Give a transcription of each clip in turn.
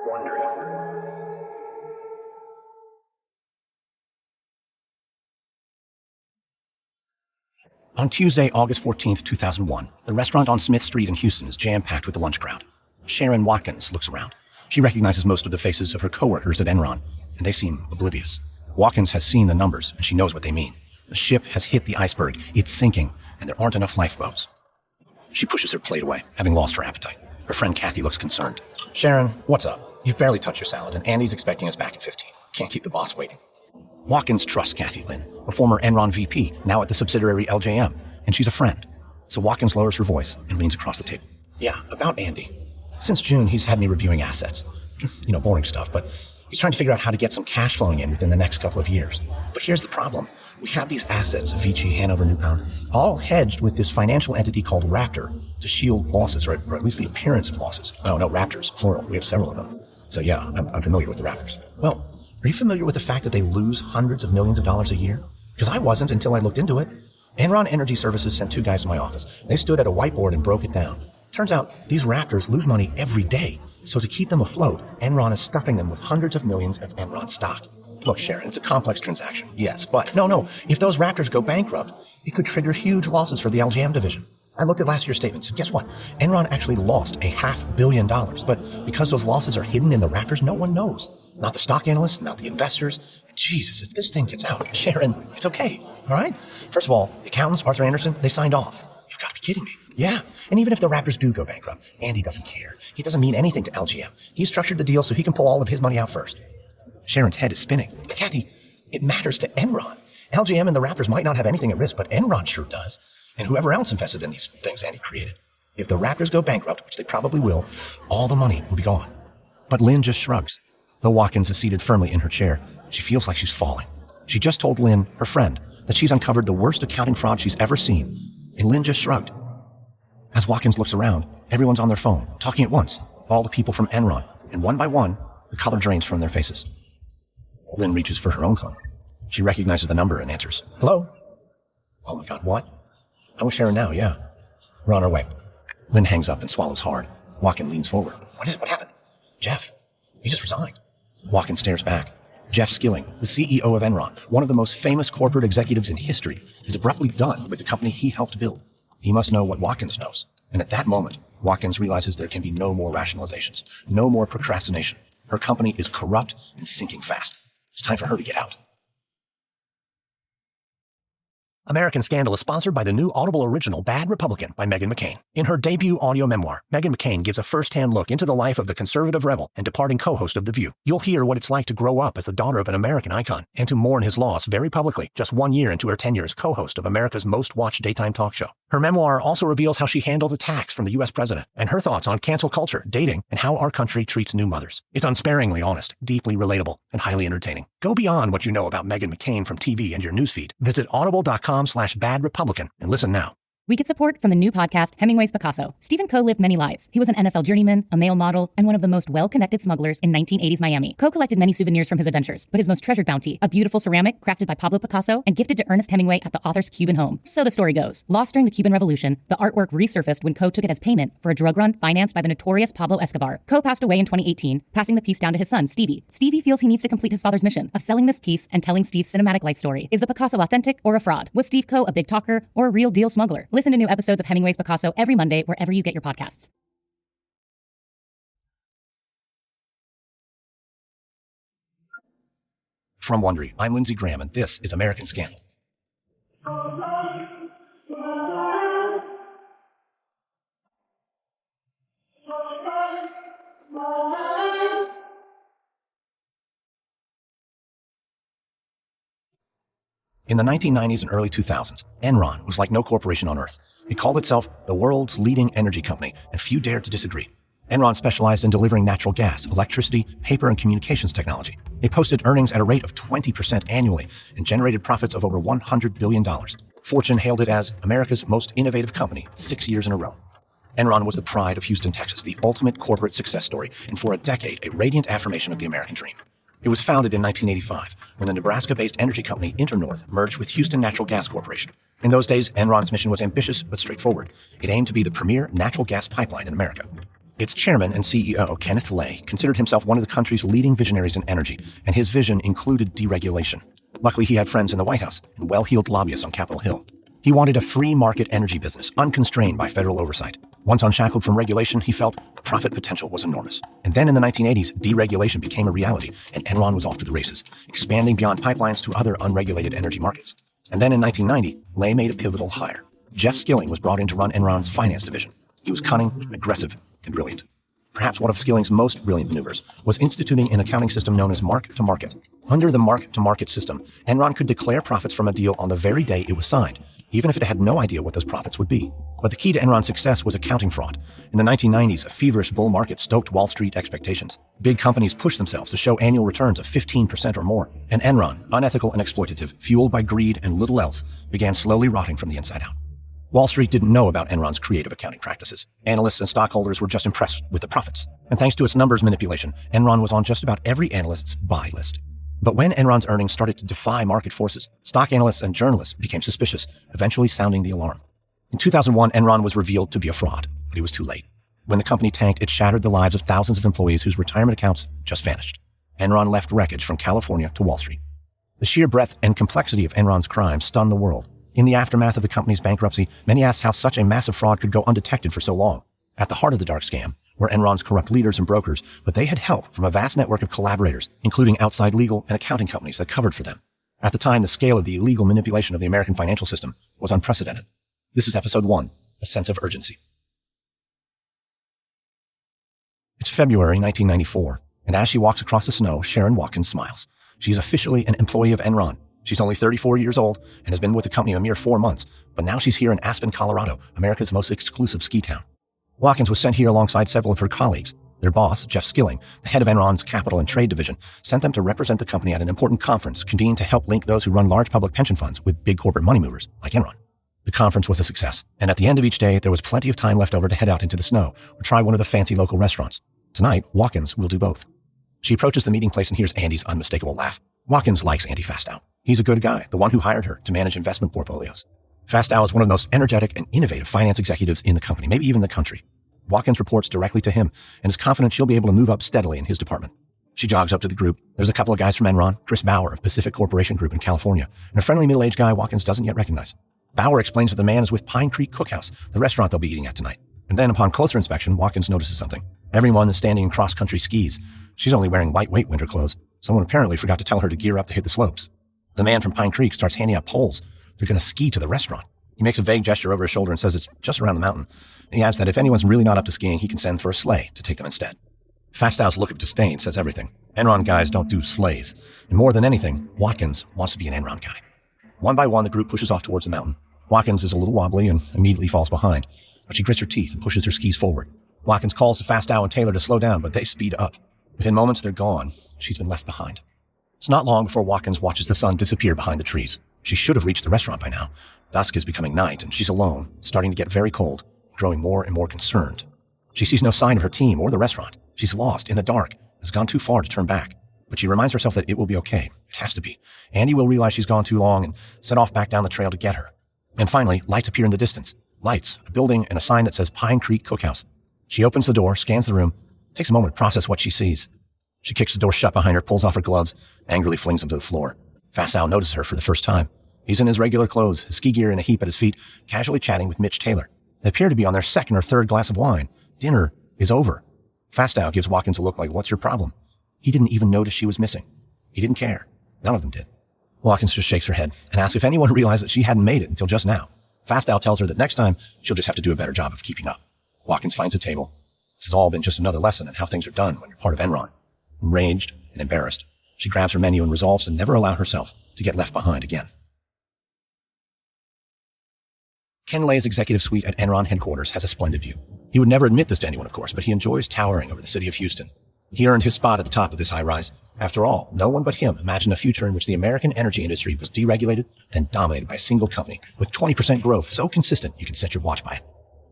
Wondery. On Tuesday, August 14th, 2001, the restaurant on Smith Street in Houston is jam-packed with the lunch crowd. Sherron Watkins looks around. She recognizes most of the faces of her coworkers at Enron, and they seem oblivious. Watkins has seen the numbers, and she knows what they mean. The ship has hit the iceberg. It's sinking, and there aren't enough lifeboats. She pushes her plate away, having lost her appetite. Her friend Kathy looks concerned. Sherron, what's up? You've barely touched your salad, and Andy's expecting us back in 15. Can't keep the boss waiting. Watkins trusts Kathy Lynn, a former Enron VP, now at the subsidiary LJM, and she's a friend. So Watkins lowers her voice and leans across the table. Yeah, about Andy. Since June, he's had me reviewing assets. Boring stuff, but he's trying to figure out how to get some cash flowing in within the next couple of years. But here's the problem. We have these assets, Vici, Hanover, New Power, all hedged with this financial entity called Raptor to shield losses, or at least the appearance of losses. No, Raptors, plural. We have several of them. So yeah, I'm familiar with the Raptors. Well, are you familiar with the fact that they lose hundreds of millions of dollars a year? Because I wasn't until I looked into it. Enron Energy Services sent 2 guys to my office. They stood at a whiteboard and broke it down. Turns out these Raptors lose money every day. So to keep them afloat, Enron is stuffing them with hundreds of millions of Enron stock. Look, Sherron, it's a complex transaction, yes, but no. If those Raptors go bankrupt, it could trigger huge losses for the LGM division. I looked at last year's statements, and guess what? Enron actually lost $500 million, but because those losses are hidden in the Raptors, no one knows. Not the stock analysts, not the investors. And Jesus, if this thing gets out, Sherron, it's okay, all right? First of all, the accountants, Arthur Anderson, they signed off. You've got to be kidding me. Yeah, and even if the Raptors do go bankrupt, Andy doesn't care. He doesn't mean anything to LGM. He structured the deal so he can pull all of his money out first. Sherron's head is spinning. Kathy, it matters to Enron. LGM and the Raptors might not have anything at risk, but Enron sure does. And whoever else invested in these things Andy created. If the Raptors go bankrupt, which they probably will, all the money will be gone. But Lynn just shrugs. Though Watkins is seated firmly in her chair, she feels like she's falling. She just told Lynn, her friend, that she's uncovered the worst accounting fraud she's ever seen. And Lynn just shrugged. As Watkins looks around, everyone's on their phone, talking at once. All the people from Enron. And one by one, the color drains from their faces. Lynn reaches for her own phone. She recognizes the number and answers. Hello? Oh my God, what? I'm with Sherron now, yeah. We're on our way. Lynn hangs up and swallows hard. Watkins leans forward. What happened? Jeff, he just resigned. Watkins stares back. Jeff Skilling, the CEO of Enron, one of the most famous corporate executives in history, is abruptly done with the company he helped build. He must know what Watkins knows. And at that moment, Watkins realizes there can be no more rationalizations, no more procrastination. Her company is corrupt and sinking fast. It's time for her to get out. American Scandal is sponsored by the new Audible original Bad Republican by Meghan McCain. In her debut audio memoir, Meghan McCain gives a first-hand look into the life of the conservative rebel and departing co-host of The View. You'll hear what it's like to grow up as the daughter of an American icon and to mourn his loss very publicly just 1 year into her tenure as co-host of America's most-watched daytime talk show. Her memoir also reveals how she handled attacks from the U.S. president and her thoughts on cancel culture, dating, and how our country treats new mothers. It's unsparingly honest, deeply relatable, and highly entertaining. Go beyond what you know about Meghan McCain from TV and your newsfeed. Visit audible.com/Bad Republican and listen now. We get support from the new podcast, Hemingway's Picasso. Stephen Coe lived many lives. He was an NFL journeyman, a male model, and one of the most well-connected smugglers in 1980s Miami. Coe collected many souvenirs from his adventures, but his most treasured bounty, a beautiful ceramic crafted by Pablo Picasso and gifted to Ernest Hemingway at the author's Cuban home. So the story goes. Lost during the Cuban Revolution, the artwork resurfaced when Coe took it as payment for a drug run financed by the notorious Pablo Escobar. Coe passed away in 2018, passing the piece down to his son, Stevie. Stevie feels he needs to complete his father's mission of selling this piece and telling Steve's cinematic life story. Is the Picasso authentic or a fraud? Was Steve Coe a big talker or a real deal smuggler? Listen to new episodes of Hemingway's Picasso every Monday wherever you get your podcasts. From Wondery, I'm Lindsey Graham, and this is American Scandal. In the 1990s and early 2000s, Enron was like no corporation on earth. It called itself the world's leading energy company, and few dared to disagree. Enron specialized in delivering natural gas, electricity, paper, and communications technology. It posted earnings at a rate of 20% annually and generated profits of over $100 billion. Fortune hailed it as America's most innovative company 6 years in a row. Enron was the pride of Houston, Texas, the ultimate corporate success story, and for a decade, a radiant affirmation of the American dream. It was founded in 1985 when the Nebraska-based energy company InterNorth merged with Houston Natural Gas Corporation. In those days, Enron's mission was ambitious but straightforward. It aimed to be the premier natural gas pipeline in America. Its chairman and CEO, Kenneth Lay, considered himself one of the country's leading visionaries in energy, and his vision included deregulation. Luckily, he had friends in the White House and well-heeled lobbyists on Capitol Hill. He wanted a free market energy business, unconstrained by federal oversight. Once unshackled from regulation, he felt the profit potential was enormous. And then in the 1980s, deregulation became a reality, and Enron was off to the races, expanding beyond pipelines to other unregulated energy markets. And then in 1990, Lay made a pivotal hire. Jeff Skilling was brought in to run Enron's finance division. He was cunning, aggressive, and brilliant. Perhaps one of Skilling's most brilliant maneuvers was instituting an accounting system known as mark-to-market. Under the mark-to-market system, Enron could declare profits from a deal on the very day it was signed, even if it had no idea what those profits would be. But the key to Enron's success was accounting fraud. In the 1990s, a feverish bull market stoked Wall Street expectations. Big companies pushed themselves to show annual returns of 15% or more. And Enron, unethical and exploitative, fueled by greed and little else, began slowly rotting from the inside out. Wall Street didn't know about Enron's creative accounting practices. Analysts and stockholders were just impressed with the profits. And thanks to its numbers manipulation, Enron was on just about every analyst's buy list. But when Enron's earnings started to defy market forces, stock analysts and journalists became suspicious, eventually sounding the alarm. In 2001, Enron was revealed to be a fraud, but it was too late. When the company tanked, it shattered the lives of thousands of employees whose retirement accounts just vanished. Enron left wreckage from California to Wall Street. The sheer breadth and complexity of Enron's crimes stunned the world. In the aftermath of the company's bankruptcy, many asked how such a massive fraud could go undetected for so long. At the heart of the dark scam were Enron's corrupt leaders and brokers, but they had help from a vast network of collaborators, including outside legal and accounting companies that covered for them. At the time, the scale of the illegal manipulation of the American financial system was unprecedented. This is episode 1, A Sense of Urgency. It's February 1994, and as she walks across the snow, Sherron Watkins smiles. She is officially an employee of Enron. She's only 34 years old and has been with the company a mere 4 months, but now she's here in Aspen, Colorado, America's most exclusive ski town. Watkins was sent here alongside several of her colleagues. Their boss, Jeff Skilling, the head of Enron's Capital and Trade Division, sent them to represent the company at an important conference convened to help link those who run large public pension funds with big corporate money movers like Enron. The conference was a success, and at the end of each day, there was plenty of time left over to head out into the snow or try one of the fancy local restaurants. Tonight, Watkins will do both. She approaches the meeting place and hears Andy's unmistakable laugh. Watkins likes Andy Fastow. He's a good guy, the one who hired her to manage investment portfolios. Fastow is one of the most energetic and innovative finance executives in the company, maybe even the country. Watkins reports directly to him and is confident she'll be able to move up steadily in his department. She jogs up to the group. There's a couple of guys from Enron, Chris Bauer of Pacific Corporation Group in California, and a friendly middle-aged guy Watkins doesn't yet recognize. Bauer explains that the man is with Pine Creek Cookhouse, the restaurant they'll be eating at tonight. And then upon closer inspection, Watkins notices something. Everyone is standing in cross-country skis. She's only wearing lightweight winter clothes. Someone apparently forgot to tell her to gear up to hit the slopes. The man from Pine Creek starts handing out poles. They're going to ski to the restaurant. He makes a vague gesture over his shoulder and says it's just around the mountain. And he adds that if anyone's really not up to skiing, he can send for a sleigh to take them instead. Fastow's look of disdain says everything. Enron guys don't do sleighs. And more than anything, Watkins wants to be an Enron guy. One by one, the group pushes off towards the mountain. Watkins is a little wobbly and immediately falls behind, but she grits her teeth and pushes her skis forward. Watkins calls to Fastow and Taylor to slow down, but they speed up. Within moments, they're gone. She's been left behind. It's not long before Watkins watches the sun disappear behind the trees. She should have reached the restaurant by now. Dusk is becoming night, and she's alone, starting to get very cold, growing more and more concerned. She sees no sign of her team or the restaurant. She's lost in the dark, has gone too far to turn back. But she reminds herself that it will be okay. It has to be. Andy will realize she's gone too long and set off back down the trail to get her. And finally, lights appear in the distance. Lights, a building, and a sign that says Pine Creek Cookhouse. She opens the door, scans the room, takes a moment to process what she sees. She kicks the door shut behind her, pulls off her gloves, angrily flings them to the floor. Fastow notices her for the first time. He's in his regular clothes, his ski gear in a heap at his feet, casually chatting with Mitch Taylor. They appear to be on their second or third glass of wine. Dinner is over. Fastow gives Watkins a look like, "What's your problem?" He didn't even notice she was missing. He didn't care. None of them did. Watkins just shakes her head and asks if anyone realized that she hadn't made it until just now. Fastow tells her that next time, she'll just have to do a better job of keeping up. Watkins finds a table. This has all been just another lesson in how things are done when you're part of Enron. Enraged and embarrassed, she grabs her menu and resolves to never allow herself to get left behind again. Ken Lay's executive suite at Enron headquarters has a splendid view. He would never admit this to anyone, of course, but he enjoys towering over the city of Houston. He earned his spot at the top of this high-rise. After all, no one but him imagined a future in which the American energy industry was deregulated and dominated by a single company, with 20% growth so consistent you can set your watch by it.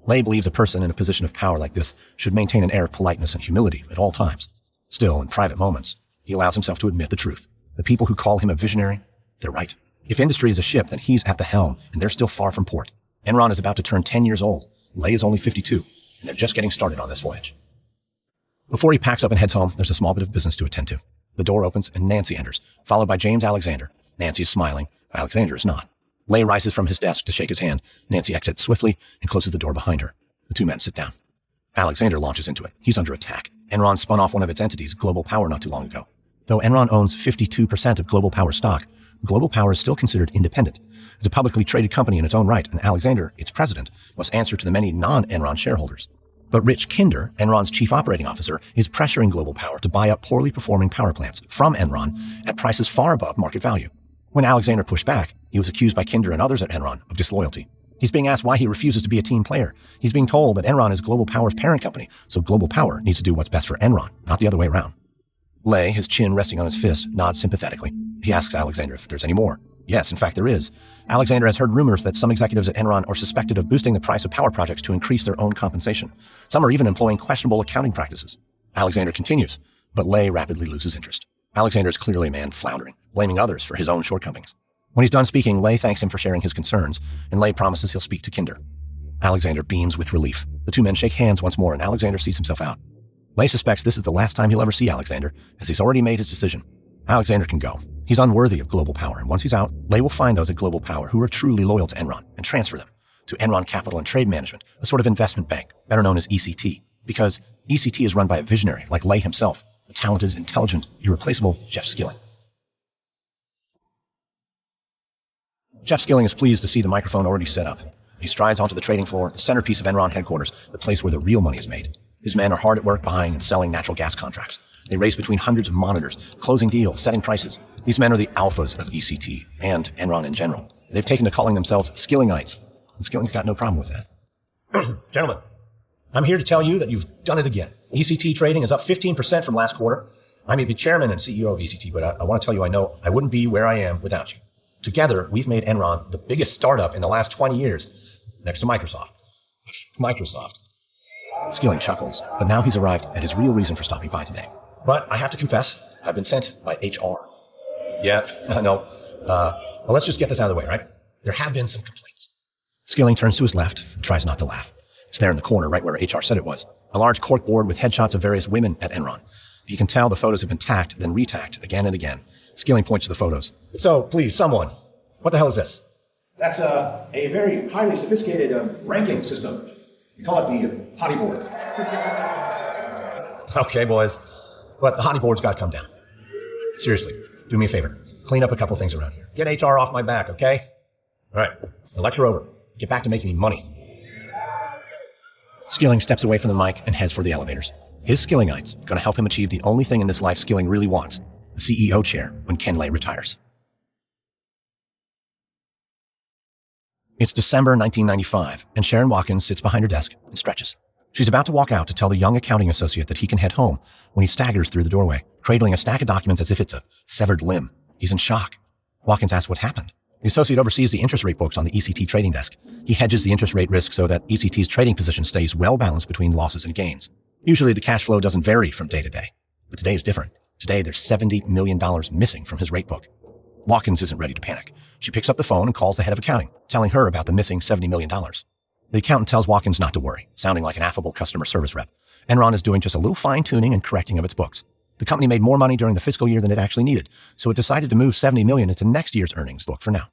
Lay believes a person in a position of power like this should maintain an air of politeness and humility at all times. Still, in private moments, he allows himself to admit the truth. The people who call him a visionary, they're right. If industry is a ship, then he's at the helm, and they're still far from port. Enron is about to turn 10 years old. Lay is only 52, and they're just getting started on this voyage. Before he packs up and heads home, there's a small bit of business to attend to. The door opens and Nancy enters, followed by James Alexander. Nancy is smiling. Alexander is not. Lay rises from his desk to shake his hand. Nancy exits swiftly and closes the door behind her. The two men sit down. Alexander launches into it. He's under attack. Enron spun off one of its entities, Global Power, not too long ago. Though Enron owns 52% of Global Power stock, Global Power is still considered independent. It's a publicly traded company in its own right, and Alexander, its president, must answer to the many non-Enron shareholders. But Rich Kinder, Enron's chief operating officer, is pressuring Global Power to buy up poorly performing power plants from Enron at prices far above market value. When Alexander pushed back, he was accused by Kinder and others at Enron of disloyalty. He's being asked why he refuses to be a team player. He's being told that Enron is Global Power's parent company, so Global Power needs to do what's best for Enron, not the other way around. Lay, his chin resting on his fist, nods sympathetically. He asks Alexander if there's any more. Yes, in fact, there is. Alexander has heard rumors that some executives at Enron are suspected of boosting the price of power projects to increase their own compensation. Some are even employing questionable accounting practices. Alexander continues, but Lay rapidly loses interest. Alexander is clearly a man floundering, blaming others for his own shortcomings. When he's done speaking, Lay thanks him for sharing his concerns, and Lay promises he'll speak to Kinder. Alexander beams with relief. The two men shake hands once more, and Alexander sees himself out. Lay suspects this is the last time he'll ever see Alexander, as he's already made his decision. Alexander can go. He's unworthy of Global Power, and once he's out, Lay will find those at Global Power who are truly loyal to Enron and transfer them to Enron Capital and Trade Management, a sort of investment bank, better known as ECT, because ECT is run by a visionary like Lay himself, the talented, intelligent, irreplaceable Jeff Skilling. Jeff Skilling is pleased to see the microphone already set up. He strides onto the trading floor, the centerpiece of Enron headquarters, the place where the real money is made. His men are hard at work buying and selling natural gas contracts. They race between hundreds of monitors, closing deals, setting prices. These men are the alphas of ECT and Enron in general. They've taken to calling themselves Skillingites, and Skilling's got no problem with that. Gentlemen, I'm here to tell you that you've done it again. ECT trading is up 15% from last quarter. I may be chairman and CEO of ECT, but I want to tell you I know I wouldn't be where I am without you. Together, we've made Enron the biggest startup in the last 20 years, next to Microsoft. Skilling chuckles, but now he's arrived at his real reason for stopping by today. But I have to confess, I've been sent by HR. Yeah, I know. Well, let's just get this out of the way, right? There have been some complaints. Skilling turns to his left and tries not to laugh. It's there in the corner, right where HR said it was. A large corkboard with headshots of various women at Enron. You can tell the photos have been tacked, then retacked again and again. Skilling points to the photos. So, please, someone, what the hell is this? That's a very highly sophisticated ranking system. We call it the hottie board. Okay, boys. But the hottie board's got to come down. Seriously, do me a favor. Clean up a couple things around here. Get HR off my back, okay? All right, the lecture over. Get back to making me money. Skilling steps away from the mic and heads for the elevators. His Skillingites going to help him achieve the only thing in this life Skilling really wants, the CEO chair when Ken Lay retires. It's December 1995, and Sherron Watkins sits behind her desk and stretches. She's about to walk out to tell the young accounting associate that he can head home when he staggers through the doorway, cradling a stack of documents as if it's a severed limb. He's in shock. Watkins asks what happened. The associate oversees the interest rate books on the ECT trading desk. He hedges the interest rate risk so that ECT's trading position stays well balanced between losses and gains. Usually the cash flow doesn't vary from day to day, but today is different. Today there's $70 million missing from his rate book. Watkins isn't ready to panic. She picks up the phone and calls the head of accounting, telling her about the missing $70 million. The accountant tells Watkins not to worry, sounding like an affable customer service rep. Enron is doing just a little fine-tuning and correcting of its books. The company made more money during the fiscal year than it actually needed, so it decided to move $70 million into next year's earnings book for now.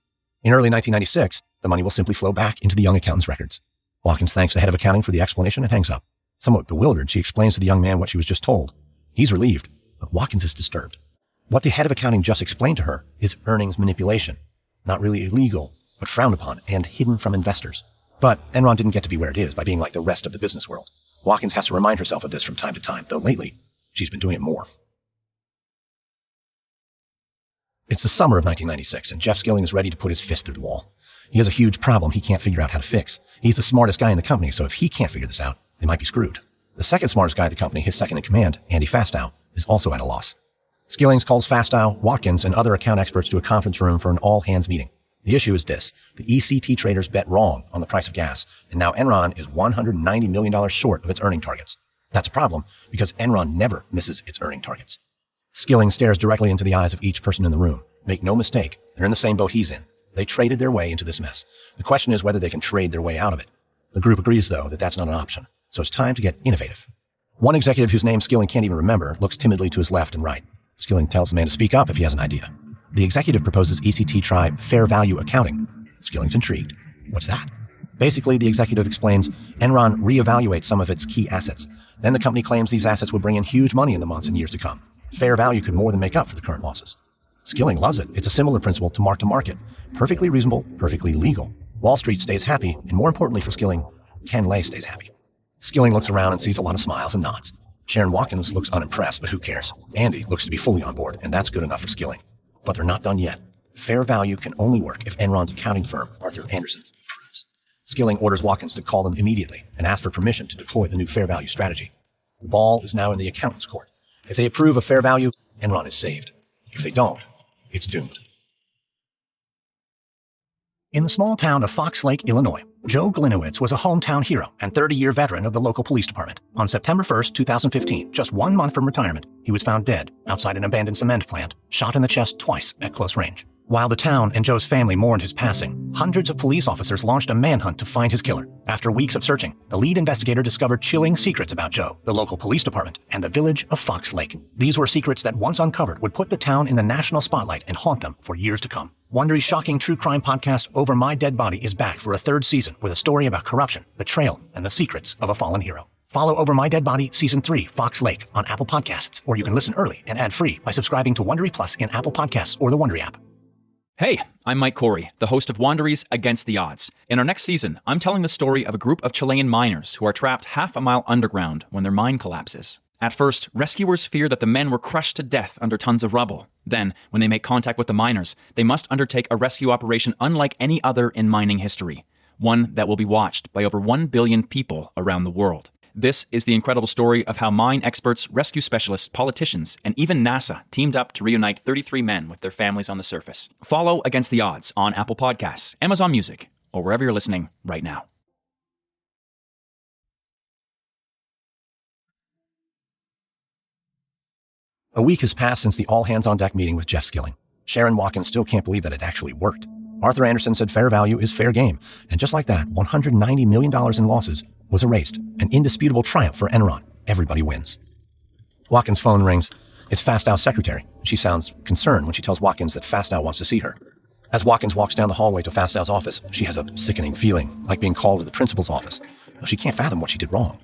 In early 1996, the money will simply flow back into the young accountant's records. Watkins thanks the head of accounting for the explanation and hangs up. Somewhat bewildered, she explains to the young man what she was just told. He's relieved, but Watkins is disturbed. What the head of accounting just explained to her is earnings manipulation. Not really illegal, but frowned upon and hidden from investors. But Enron didn't get to be where it is by being like the rest of the business world. Watkins has to remind herself of this from time to time, though lately, she's been doing it more. It's the summer of 1996, and Jeff Skilling is ready to put his fist through the wall. He has a huge problem he can't figure out how to fix. He's the smartest guy in the company, so if he can't figure this out, they might be screwed. The second smartest guy at the company, his second in command, Andy Fastow, is also at a loss. Skillings calls Fastow, Watkins, and other account experts to a conference room for an all-hands meeting. The issue is this. The ECT traders bet wrong on the price of gas, and now Enron is $190 million short of its earning targets. That's a problem because Enron never misses its earning targets. Skilling stares directly into the eyes of each person in the room. Make no mistake, they're in the same boat he's in. They traded their way into this mess. The question is whether they can trade their way out of it. The group agrees, though, that that's not an option. So it's time to get innovative. One executive whose name Skilling can't even remember looks timidly to his left and right. Skilling tells the man to speak up if he has an idea. The executive proposes ECT try fair value accounting. Skilling's intrigued. What's that? Basically, the executive explains Enron reevaluates some of its key assets. Then the company claims these assets will bring in huge money in the months and years to come. Fair value could more than make up for the current losses. Skilling loves it. It's a similar principle to mark-to-market. Perfectly reasonable, perfectly legal. Wall Street stays happy, and more importantly for Skilling, Ken Lay stays happy. Skilling looks around and sees a lot of smiles and nods. Sherron Watkins looks unimpressed, but who cares? Andy looks to be fully on board, and that's good enough for Skilling. But they're not done yet. Fair value can only work if Enron's accounting firm, Arthur Andersen, approves. Skilling orders Watkins to call them immediately and ask for permission to deploy the new fair value strategy. The ball is now in the accountant's court. If they approve of fair value, Enron is saved. If they don't, it's doomed. In the small town of Fox Lake, Illinois, Joe Glinowitz was a hometown hero and 30-year veteran of the local police department. On September 1st, 2015, just 1 month from retirement, he was found dead outside an abandoned cement plant, shot in the chest twice at close range. While the town and Joe's family mourned his passing, hundreds of police officers launched a manhunt to find his killer. After weeks of searching, the lead investigator discovered chilling secrets about Joe, the local police department, and the village of Fox Lake. These were secrets that, once uncovered, would put the town in the national spotlight and haunt them for years to come. Wondery's shocking true crime podcast, Over My Dead Body, is back for a 3rd season with a story about corruption, betrayal, and the secrets of a fallen hero. Follow Over My Dead Body Season 3, Fox Lake, on Apple Podcasts, or you can listen early and ad-free by subscribing to Wondery Plus in Apple Podcasts or the Wondery app. Hey, I'm Mike Corey, the host of Wondery's Against the Odds. In our next season, I'm telling the story of a group of Chilean miners who are trapped half a mile underground when their mine collapses. At first, rescuers fear that the men were crushed to death under tons of rubble. Then, when they make contact with the miners, they must undertake a rescue operation unlike any other in mining history, one that will be watched by over 1 billion people around the world. This is the incredible story of how mine experts, rescue specialists, politicians, and even NASA teamed up to reunite 33 men with their families on the surface. Follow Against the Odds on Apple Podcasts, Amazon Music, or wherever you're listening right now. A week has passed since the all-hands-on-deck meeting with Jeff Skilling. Sherron Watkins still can't believe that it actually worked. Arthur Andersen said fair value is fair game, and just like that, $190 million in losses was erased. An indisputable triumph for Enron. Everybody wins. Watkins' phone rings. It's Fastow's secretary. She sounds concerned when she tells Watkins that Fastow wants to see her. As Watkins walks down the hallway to Fastow's office, she has a sickening feeling, like being called to the principal's office. She can't fathom what she did wrong.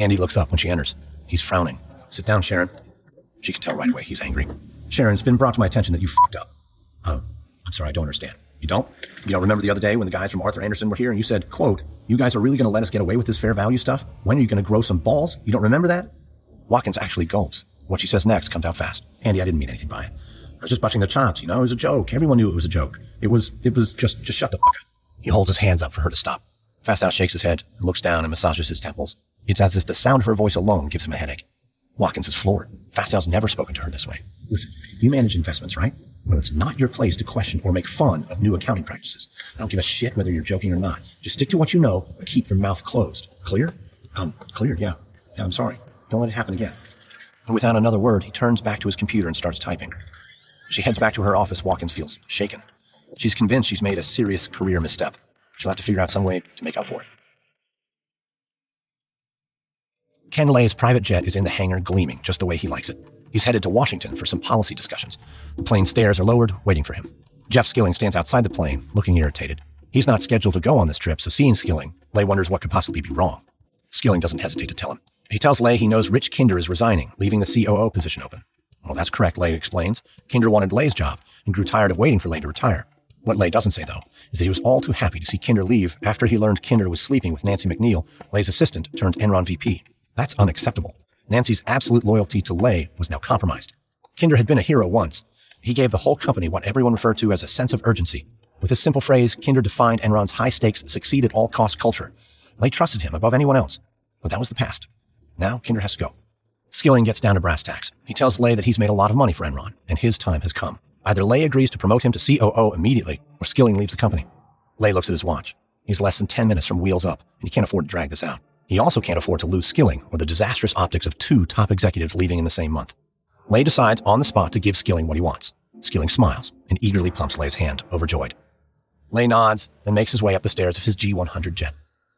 Andy looks up when she enters. He's frowning. Sit down, Sherron. She can tell right away he's angry. Sherron, it's been brought to my attention that you fucked up. I'm sorry, I don't understand. You don't? You don't remember the other day when the guys from Arthur Andersen were here and you said, quote, "You guys are really going to let us get away with this fair value stuff? When are you going to grow some balls? You don't remember that?" Watkins actually gulps. What she says next comes out fast. Andy, I didn't mean anything by it. I was just busting the chops, It was a joke. Everyone knew it was a joke. It was just shut the fuck up. He holds his hands up for her to stop. Fastow shakes his head and looks down and massages his temples. It's as if the sound of her voice alone gives him a headache. Watkins is floored. Fastow's never spoken to her this way. Listen, you manage investments, right? Well, it's not your place to question or make fun of new accounting practices. I don't give a shit whether you're joking or not. Just stick to what you know, but keep your mouth closed. Clear? Clear, yeah. Yeah, I'm sorry. Don't let it happen again. And without another word, he turns back to his computer and starts typing. She heads back to her office. Watkins feels shaken. She's convinced she's made a serious career misstep. She'll have to figure out some way to make up for it. Ken Lay's private jet is in the hangar gleaming just the way he likes it. He's headed to Washington for some policy discussions. The plane's stairs are lowered, waiting for him. Jeff Skilling stands outside the plane, looking irritated. He's not scheduled to go on this trip, so seeing Skilling, Lay wonders what could possibly be wrong. Skilling doesn't hesitate to tell him. He tells Lay he knows Rich Kinder is resigning, leaving the COO position open. Well, that's correct, Lay explains. Kinder wanted Lay's job and grew tired of waiting for Lay to retire. What Lay doesn't say, though, is that he was all too happy to see Kinder leave after he learned Kinder was sleeping with Nancy McNeil, Lay's assistant turned Enron VP. That's unacceptable. Nancy's absolute loyalty to Lay was now compromised. Kinder had been a hero once. He gave the whole company what everyone referred to as a sense of urgency. With this simple phrase, Kinder defined Enron's high-stakes, succeed-at-all-cost culture. Lay trusted him above anyone else. But that was the past. Now, Kinder has to go. Skilling gets down to brass tacks. He tells Lay that he's made a lot of money for Enron, and his time has come. Either Lay agrees to promote him to COO immediately, or Skilling leaves the company. Lay looks at his watch. He's less than 10 minutes from wheels up, and he can't afford to drag this out. He also can't afford to lose Skilling or the disastrous optics of 2 top executives leaving in the same month. Lay decides on the spot to give Skilling what he wants. Skilling smiles and eagerly pumps Lay's hand, overjoyed. Lay nods, then makes his way up the stairs of his G100 jet.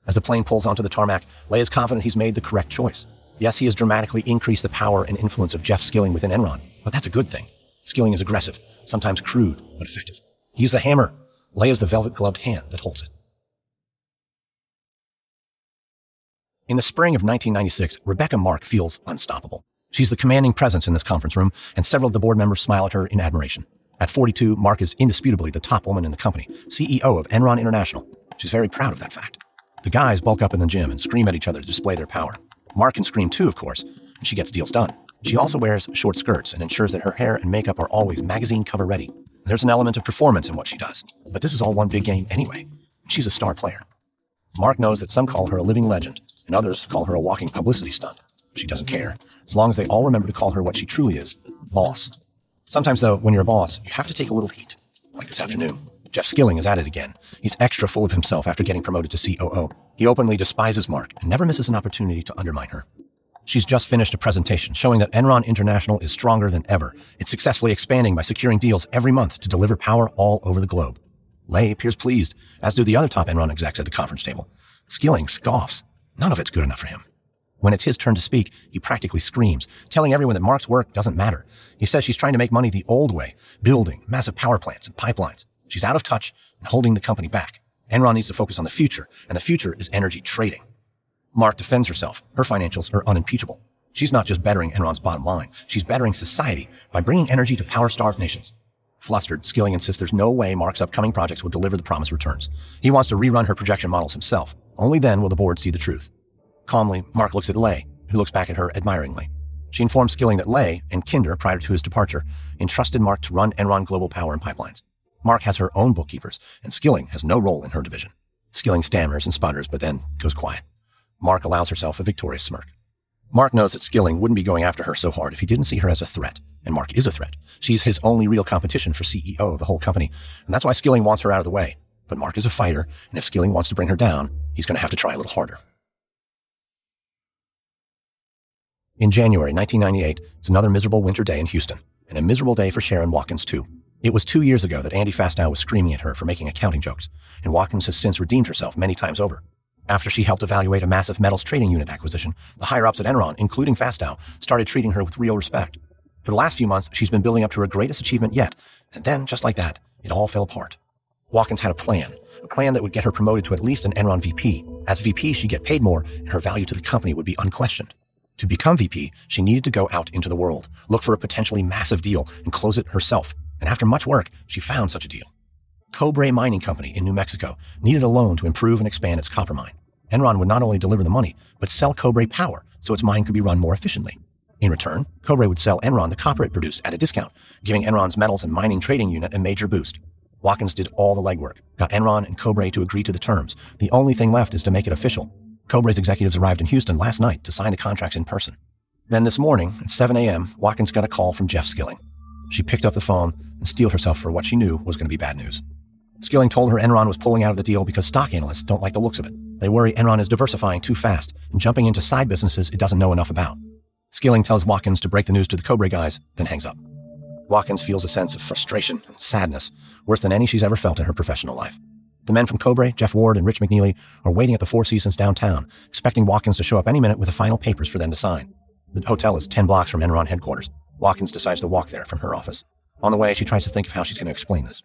As the plane pulls onto the tarmac, Lay is confident he's made the correct choice. Yes, he has dramatically increased the power and influence of Jeff Skilling within Enron, but that's a good thing. Skilling is aggressive, sometimes crude, but effective. He is the hammer. Lay is the velvet-gloved hand that holds it. In the spring of 1996, Rebecca Mark feels unstoppable. She's the commanding presence in this conference room, and several of the board members smile at her in admiration. At 42, Mark is indisputably the top woman in the company, CEO of Enron International. She's very proud of that fact. The guys bulk up in the gym and scream at each other to display their power. Mark can scream too, of course, and she gets deals done. She also wears short skirts and ensures that her hair and makeup are always magazine cover ready. There's an element of performance in what she does, but this is all one big game anyway. She's a star player. Mark knows that some call her a living legend, and others call her a walking publicity stunt. She doesn't care, as long as they all remember to call her what she truly is, boss. Sometimes, though, when you're a boss, you have to take a little heat. Like this afternoon. Jeff Skilling is at it again. He's extra full of himself after getting promoted to COO. He openly despises Mark and never misses an opportunity to undermine her. She's just finished a presentation showing that Enron International is stronger than ever. It's successfully expanding by securing deals every month to deliver power all over the globe. Lay appears pleased, as do the other top Enron execs at the conference table. Skilling scoffs. None of it's good enough for him. When it's his turn to speak, he practically screams, telling everyone that Mark's work doesn't matter. He says she's trying to make money the old way, building massive power plants and pipelines. She's out of touch and holding the company back. Enron needs to focus on the future, and the future is energy trading. Mark defends herself. Her financials are unimpeachable. She's not just bettering Enron's bottom line. She's bettering society by bringing energy to power-starved nations. Flustered, Skilling insists there's no way Mark's upcoming projects will deliver the promised returns. He wants to rerun her projection models himself. Only then will the board see the truth. Calmly, Mark looks at Lay, who looks back at her admiringly. She informs Skilling that Lay and Kinder, prior to his departure, entrusted Mark to run Enron Global Power and Pipelines. Mark has her own bookkeepers, and Skilling has no role in her division. Skilling stammers and sputters, but then goes quiet. Mark allows herself a victorious smirk. Mark knows that Skilling wouldn't be going after her so hard if he didn't see her as a threat, and Mark is a threat. She's his only real competition for CEO of the whole company, and that's why Skilling wants her out of the way. But Mark is a fighter, and if Skilling wants to bring her down, he's going to have to try a little harder. In January 1998, it's another miserable winter day in Houston, and a miserable day for Sherron Watkins, too. It was 2 years ago that Andy Fastow was screaming at her for making accounting jokes, and Watkins has since redeemed herself many times over. After she helped evaluate a massive metals trading unit acquisition, the higher-ups at Enron, including Fastow, started treating her with real respect. For the last few months, she's been building up to her greatest achievement yet, and then, just like that, it all fell apart. Watkins had a plan that would get her promoted to at least an Enron VP. As VP, she'd get paid more, and her value to the company would be unquestioned. To become VP, she needed to go out into the world, look for a potentially massive deal, and close it herself. And after much work, she found such a deal. Cobre Mining Company in New Mexico needed a loan to improve and expand its copper mine. Enron would not only deliver the money, but sell Cobre power so its mine could be run more efficiently. In return, Cobre would sell Enron the copper it produced at a discount, giving Enron's metals and mining trading unit a major boost. Watkins did all the legwork, got Enron and Cobre to agree to the terms. The only thing left is to make it official. Cobre's executives arrived in Houston last night to sign the contracts in person. Then this morning, at 7 a.m., Watkins got a call from Jeff Skilling. She picked up the phone and steeled herself for what she knew was going to be bad news. Skilling told her Enron was pulling out of the deal because stock analysts don't like the looks of it. They worry Enron is diversifying too fast and jumping into side businesses it doesn't know enough about. Skilling tells Watkins to break the news to the Cobre guys, then hangs up. Watkins feels a sense of frustration and sadness, worse than any she's ever felt in her professional life. The men from Cobre, Jeff Ward and Rich McNeely, are waiting at the Four Seasons downtown, expecting Watkins to show up any minute with the final papers for them to sign. The hotel is 10 blocks from Enron headquarters. Watkins decides to walk there from her office. On the way, she tries to think of how she's going to explain this.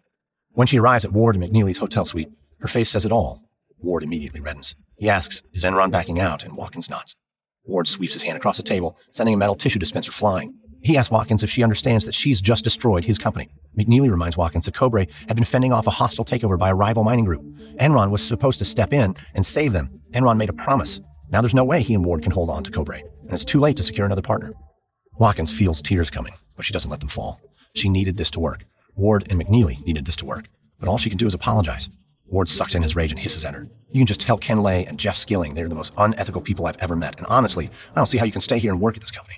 When she arrives at Ward and McNeely's hotel suite, her face says it all. Ward immediately reddens. He asks, is Enron backing out? And Watkins nods. Ward sweeps his hand across the table, sending a metal tissue dispenser flying. He asks Watkins if she understands that she's just destroyed his company. McNeely reminds Watkins that Cobre had been fending off a hostile takeover by a rival mining group. Enron was supposed to step in and save them. Enron made a promise. Now there's no way he and Ward can hold on to Cobre, and it's too late to secure another partner. Watkins feels tears coming, but she doesn't let them fall. She needed this to work. Ward and McNeely needed this to work. But all she can do is apologize. Ward sucks in his rage and hisses at her. You can just tell Ken Lay and Jeff Skilling they're the most unethical people I've ever met, and honestly, I don't see how you can stay here and work at this company.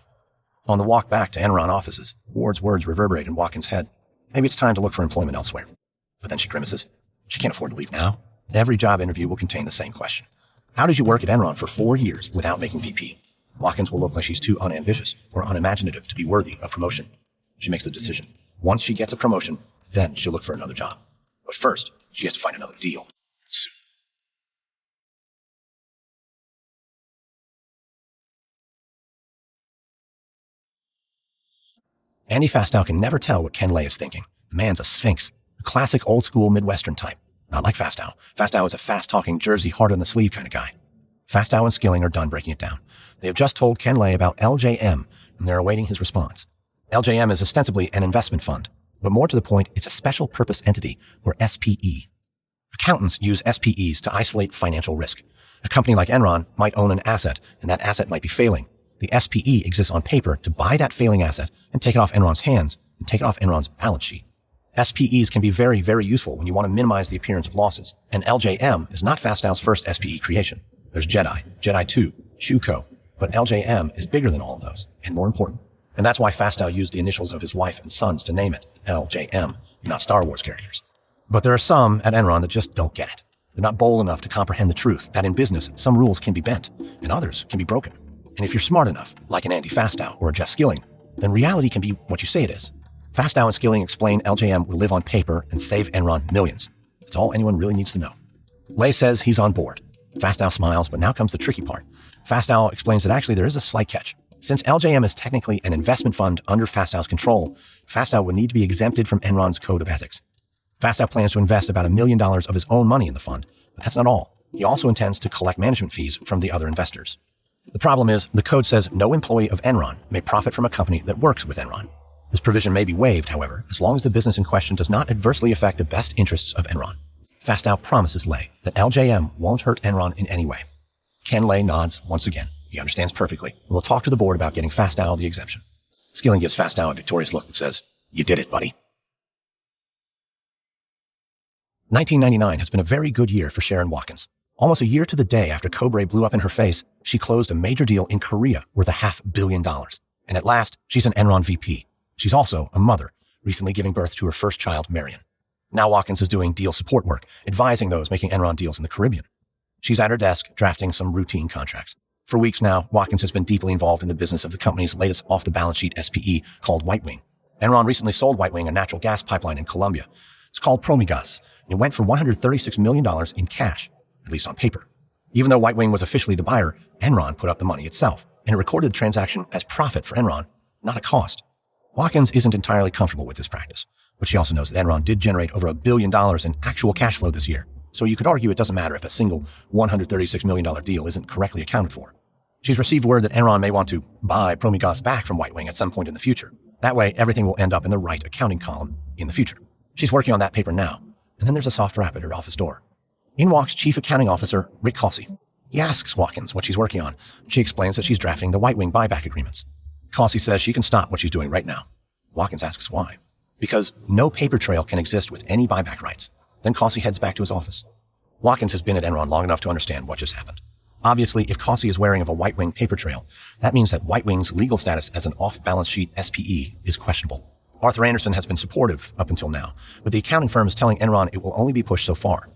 On the walk back to Enron offices, Ward's words reverberate in Watkins' head. Maybe it's time to look for employment elsewhere. But then she grimaces. She can't afford to leave now. Every job interview will contain the same question. How did you work at Enron for 4 years without making VP? Watkins will look like she's too unambitious or unimaginative to be worthy of promotion. She makes the decision. Once she gets a promotion, then she'll look for another job. But first, she has to find another deal. Andy Fastow can never tell what Ken Lay is thinking. The man's a sphinx, a classic old-school Midwestern type. Not like Fastow. Fastow is a fast-talking Jersey, hard-on-the-sleeve kind of guy. Fastow and Skilling are done breaking it down. They have just told Ken Lay about LJM, and they're awaiting his response. LJM is ostensibly an investment fund, but more to the point, it's a special purpose entity, or SPE. Accountants use SPEs to isolate financial risk. A company like Enron might own an asset, and that asset might be failing. The SPE exists on paper to buy that failing asset and take it off Enron's hands and take it off Enron's balance sheet. SPEs can be very, very useful when you want to minimize the appearance of losses. And LJM is not Fastow's first SPE creation. There's Jedi, Jedi 2, Shuko, but LJM is bigger than all of those and more important. And that's why Fastow used the initials of his wife and sons to name it, LJM, not Star Wars characters. But there are some at Enron that just don't get it. They're not bold enough to comprehend the truth that in business, some rules can be bent and others can be broken. And if you're smart enough, like an Andy Fastow or a Jeff Skilling, then reality can be what you say it is. Fastow and Skilling explain LJM will live on paper and save Enron millions. That's all anyone really needs to know. Lay says he's on board. Fastow smiles, but now comes the tricky part. Fastow explains that actually there is a slight catch. Since LJM is technically an investment fund under Fastow's control, Fastow would need to be exempted from Enron's code of ethics. Fastow plans to invest about $1 million of his own money in the fund, but that's not all. He also intends to collect management fees from the other investors. The problem is, the code says no employee of Enron may profit from a company that works with Enron. This provision may be waived, however, as long as the business in question does not adversely affect the best interests of Enron. Fastow promises Lay that LJM won't hurt Enron in any way. Ken Lay nods once again. He understands perfectly, and will talk to the board about getting Fastow the exemption. Skilling gives Fastow a victorious look that says, "You did it, buddy." 1999 has been a very good year for Sherron Watkins. Almost a year to the day after Cobra blew up in her face, she closed a major deal in Korea worth $500 million. And at last, she's an Enron VP. She's also a mother, recently giving birth to her first child, Marion. Now Watkins is doing deal support work, advising those making Enron deals in the Caribbean. She's at her desk drafting some routine contracts. For weeks now, Watkins has been deeply involved in the business of the company's latest off-the-balance sheet SPE called White Wing. Enron recently sold White Wing a natural gas pipeline in Colombia. It's called Promotional, and it went for $136 million in cash, at least on paper. Even though White Wing was officially the buyer, Enron put up the money itself, and it recorded the transaction as profit for Enron, not a cost. Watkins isn't entirely comfortable with this practice, but she also knows that Enron did generate over $1 billion in actual cash flow this year, so you could argue it doesn't matter if a single $136 million deal isn't correctly accounted for. She's received word that Enron may want to buy Promogas back from White Wing at some point in the future. That way, everything will end up in the right accounting column in the future. She's working on that paper now, and then there's a soft rap at her office door. In walks Chief Accounting Officer Rick Cossey. He asks Watkins what she's working on, and she explains that she's drafting the White Wing buyback agreements. Cossey says she can stop what she's doing right now. Watkins asks why. Because no paper trail can exist with any buyback rights. Then Cossey heads back to his office. Watkins has been at Enron long enough to understand what just happened. Obviously, if Cossey is wearing of a White Wing paper trail, that means that White Wing's legal status as an off-balance sheet SPE is questionable. Arthur Anderson has been supportive up until now, but the accounting firm is telling Enron it will only be pushed so far.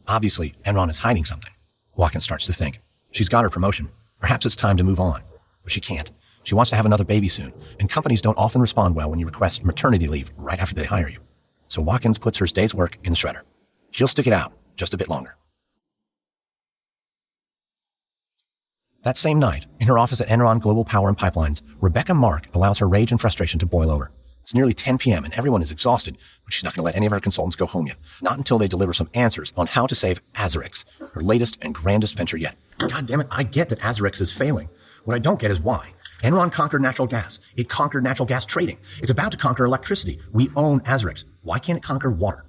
Obviously, Enron is hiding something. Watkins starts to think. She's got her promotion. Perhaps it's time to move on. But she can't. She wants to have another baby soon, and companies don't often respond well when you request maternity leave right after they hire you. So Watkins puts her day's work in the shredder. She'll stick it out just a bit longer. That same night, in her office at Enron Global Power and Pipelines, Rebecca Mark allows her rage and frustration to boil over. It's nearly 10 p.m. and everyone is exhausted, but she's not going to let any of her consultants go home yet. Not until they deliver some answers on how to save Azurix, her latest and grandest venture yet. God damn it, I get that Azurix is failing. What I don't get is why. Enron conquered natural gas. It conquered natural gas trading. It's about to conquer electricity. We own Azurix. Why can't it conquer water?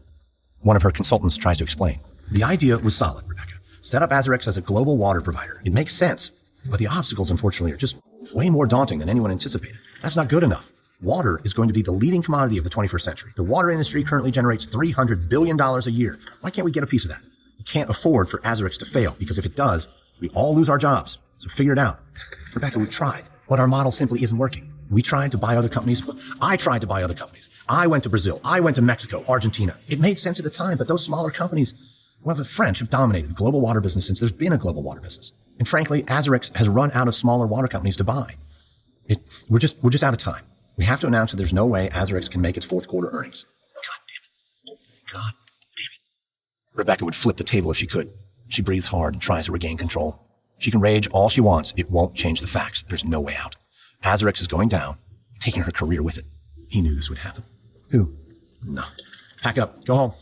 One of her consultants tries to explain. The idea was solid, Rebecca. Set up Azurix as a global water provider. It makes sense. But the obstacles, unfortunately, are just way more daunting than anyone anticipated. That's not good enough. Water is going to be the leading commodity of the 21st century. The water industry currently generates $300 billion a year. Why can't we get a piece of that? We can't afford for Azurix to fail, because if it does, we all lose our jobs. So figure it out. Rebecca, we've tried, but our model simply isn't working. We tried to buy other companies. I tried to buy other companies. I went to Brazil. I went to Mexico, Argentina. It made sense at the time, but those smaller companies, well, the French have dominated the global water business since there's been a global water business. And frankly, Azurix has run out of smaller water companies to buy. We're just out of time. We have to announce that there's no way Azurix can make its fourth quarter earnings. God damn it. God damn it. Rebecca would flip the table if she could. She breathes hard and tries to regain control. She can rage all she wants. It won't change the facts. There's no way out. Azurix is going down, taking her career with it. He knew this would happen. Who? No. Pack up. Go home.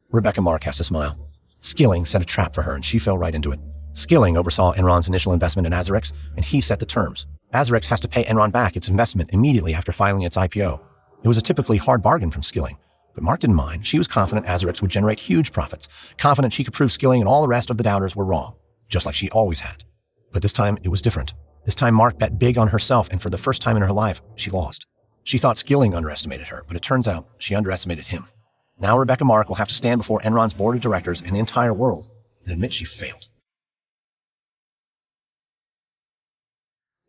Rebecca Mark has to smile. Skilling set a trap for her, and she fell right into it. Skilling oversaw Enron's initial investment in Azurix, and he set the terms. Azurix has to pay Enron back its investment immediately after filing its IPO. It was a typically hard bargain from Skilling, but Mark didn't mind. She was confident Azurix would generate huge profits, confident she could prove Skilling and all the rest of the doubters were wrong, just like she always had. But this time, it was different. This time, Mark bet big on herself, and for the first time in her life, she lost. She thought Skilling underestimated her, but it turns out she underestimated him. Now Rebecca Mark will have to stand before Enron's board of directors and the entire world and admit she failed.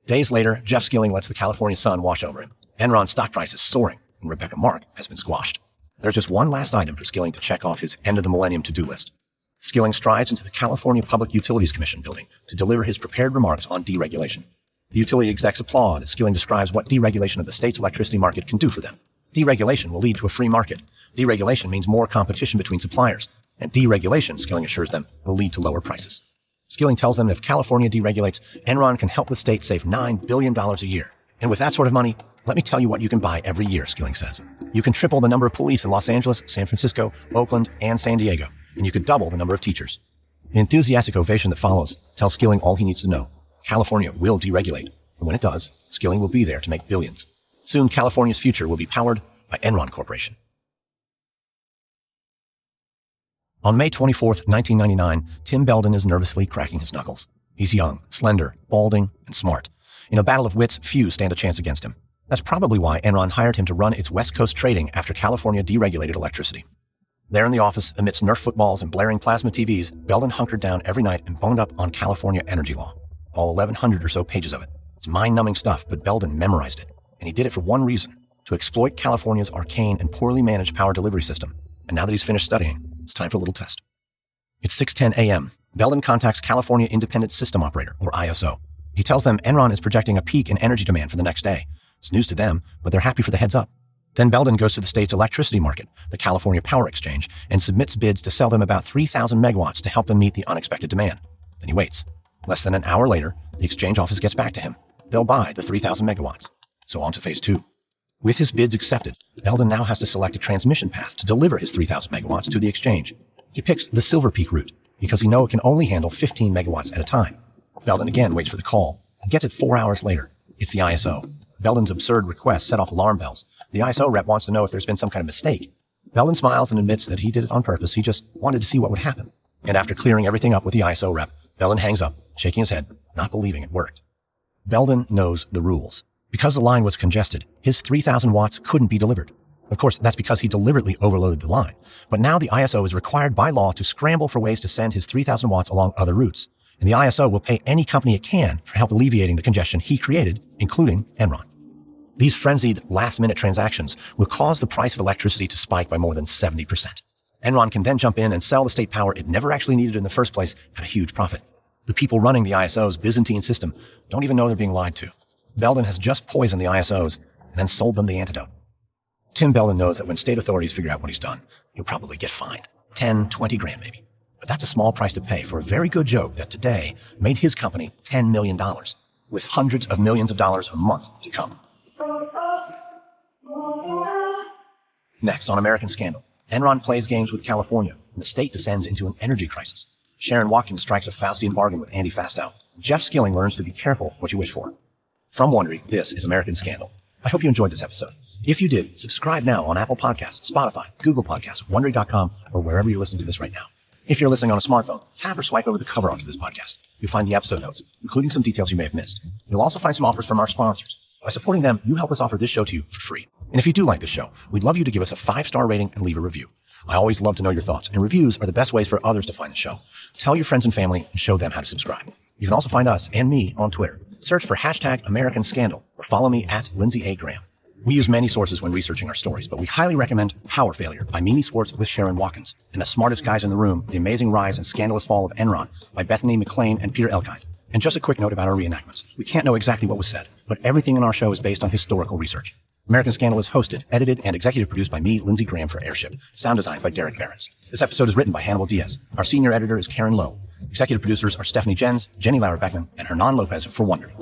Days later, Jeff Skilling lets the California sun wash over him. Enron's stock price is soaring, and Rebecca Mark has been squashed. There's just one last item for Skilling to check off his end-of-the-millennium to-do list. Skilling strides into the California Public Utilities Commission building to deliver his prepared remarks on deregulation. The utility execs applaud as Skilling describes what deregulation of the state's electricity market can do for them. Deregulation will lead to a free market. Deregulation means more competition between suppliers. And deregulation, Skilling assures them, will lead to lower prices. Skilling tells them if California deregulates, Enron can help the state save $9 billion a year. And with that sort of money, let me tell you what you can buy every year, Skilling says. You can triple the number of police in Los Angeles, San Francisco, Oakland, and San Diego, and you could double the number of teachers. The enthusiastic ovation that follows tells Skilling all he needs to know. California will deregulate, and when it does, Skilling will be there to make billions. Soon, California's future will be powered by Enron Corporation. On May 24th, 1999, Tim Belden is nervously cracking his knuckles. He's young, slender, balding, and smart. In a battle of wits, few stand a chance against him. That's probably why Enron hired him to run its West Coast trading after California deregulated electricity. There in the office, amidst Nerf footballs and blaring plasma TVs, Belden hunkered down every night and boned up on California energy law. All 1,100 or so pages of it. It's mind-numbing stuff, but Belden memorized it. And he did it for one reason, to exploit California's arcane and poorly managed power delivery system. And now that he's finished studying, it's time for a little test. It's 6:10 a.m. Belden contacts California Independent System Operator, or ISO. He tells them Enron is projecting a peak in energy demand for the next day. It's news to them, but they're happy for the heads up. Then Belden goes to the state's electricity market, the California Power Exchange, and submits bids to sell them about 3,000 megawatts to help them meet the unexpected demand. Then he waits. Less than an hour later, the exchange office gets back to him. They'll buy the 3,000 megawatts. So on to phase 2. With his bids accepted, Belden now has to select a transmission path to deliver his 3,000 megawatts to the exchange. He picks the Silver Peak route because he knows it can only handle 15 megawatts at a time. Belden again waits for the call and gets it 4 hours later. It's the ISO. Belden's absurd request set off alarm bells. The ISO rep wants to know if there's been some kind of mistake. Belden smiles and admits that he did it on purpose. He just wanted to see what would happen. And after clearing everything up with the ISO rep, Belden hangs up, shaking his head, not believing it worked. Belden knows the rules. Because the line was congested, his 3,000 watts couldn't be delivered. Of course, that's because he deliberately overloaded the line. But now the ISO is required by law to scramble for ways to send his 3,000 watts along other routes. And the ISO will pay any company it can for help alleviating the congestion he created, including Enron. These frenzied last-minute transactions will cause the price of electricity to spike by more than 70%. Enron can then jump in and sell the state power it never actually needed in the first place at a huge profit. The people running the ISO's Byzantine system don't even know they're being lied to. Belden has just poisoned the ISOs and then sold them the antidote. Tim Belden knows that when state authorities figure out what he's done, he'll probably get fined. 10, 20 grand maybe. But that's a small price to pay for a very good joke that today made his company $10 million, with hundreds of millions of dollars a month to come. Next, on American Scandal, Enron plays games with California, and the state descends into an energy crisis. Sherron Watkins strikes a Faustian bargain with Andy Fastow. Jeff Skilling learns to be careful what you wish for. From Wondery, this is American Scandal. I hope you enjoyed this episode. If you did, subscribe now on Apple Podcasts, Spotify, Google Podcasts, Wondery.com, or wherever you're listening to this right now. If you're listening on a smartphone, tap or swipe over the cover onto this podcast. You'll find the episode notes, including some details you may have missed. You'll also find some offers from our sponsors. By supporting them, you help us offer this show to you for free. And if you do like this show, we'd love you to give us a 5-star rating and leave a review. I always love to know your thoughts, and reviews are the best ways for others to find the show. Tell your friends and family and show them how to subscribe. You can also find us and me on Twitter. Search for hashtag American Scandal or follow me at Lindsay A. Graham. We use many sources when researching our stories, but we highly recommend Power Failure by Mimi Swartz with Sherron Watkins, and The Smartest Guys in the Room, The Amazing Rise and Scandalous Fall of Enron by Bethany McLean and Peter Elkind. And just a quick note about our reenactments. We can't know exactly what was said, but everything in our show is based on historical research. American Scandal is hosted, edited, and executive produced by me, Lindsay Graham, for Airship. Sound designed by Derek Behrens. This episode is written by Hannibal Diaz. Our senior editor is Karen Lowe. Executive producers are Stephanie Jens, Jenny Lauer Beckman, and Hernan Lopez for Wondery.